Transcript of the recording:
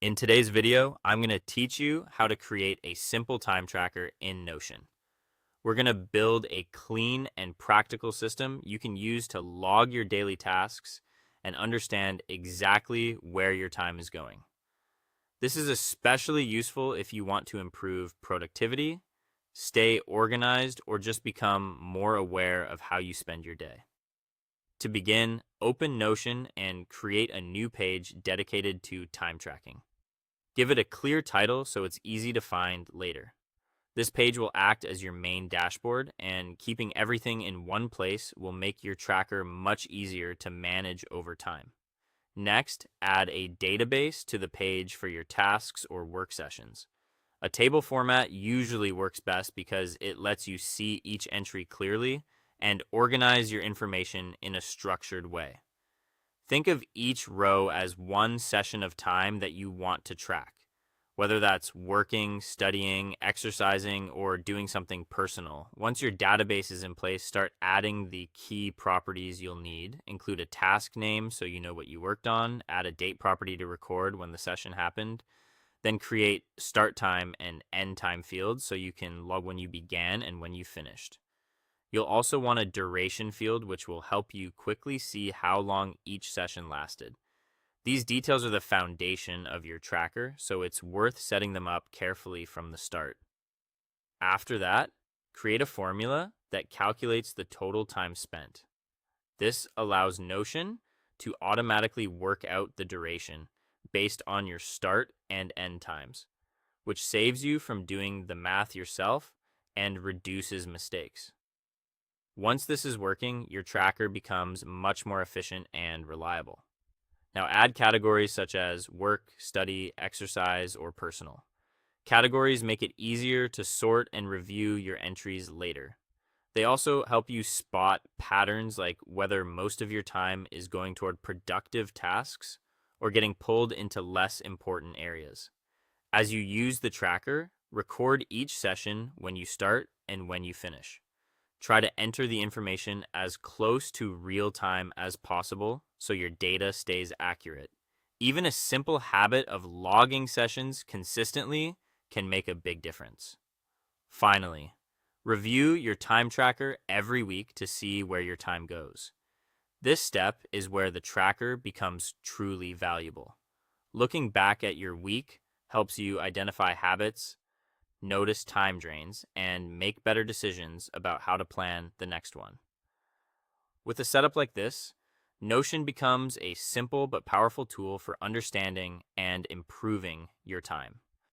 In today's video, I'm going to teach you how to create a simple time tracker in Notion. We're going to build a clean and practical system you can use to log your daily tasks and understand exactly where your time is going. This is especially useful if you want to improve productivity, stay organized, or just become more aware of how you spend your day. To begin, open Notion and create a new page dedicated to time tracking. Give it a clear title so it's easy to find later. This page will act as your main dashboard, and keeping everything in one place will make your tracker much easier to manage over time. Next, add a database to the page for your tasks or work sessions. A table format usually works best because it lets you see each entry clearly and organize your information in a structured way. Think of each row as one session of time that you want to track, whether that's working, studying, exercising, or doing something personal. Once your database is in place, start adding the key properties you'll need. Include a task name so you know what you worked on, add a date property to record when the session happened, then create start time and end time fields so you can log when you began and when you finished. You'll also want a duration field, which will help you quickly see how long each session lasted. These details are the foundation of your tracker, so it's worth setting them up carefully from the start. After that, create a formula that calculates the total time spent. This allows Notion to automatically work out the duration based on your start and end times, which saves you from doing the math yourself and reduces mistakes. Once this is working, your tracker becomes much more efficient and reliable. Now add categories such as work, study, exercise, or personal. Categories make it easier to sort and review your entries later. They also help you spot patterns like whether most of your time is going toward productive tasks or getting pulled into less important areas. As you use the tracker, record each session when you start and when you finish. Try to enter the information as close to real time as possible so your data stays accurate. Even a simple habit of logging sessions consistently can make a big difference. Finally, review your time tracker every week to see where your time goes. This step is where the tracker becomes truly valuable. Looking back at your week helps you identify habits, notice time drains, and make better decisions about how to plan the next one. With a setup like this, Notion becomes a simple but powerful tool for understanding and improving your time.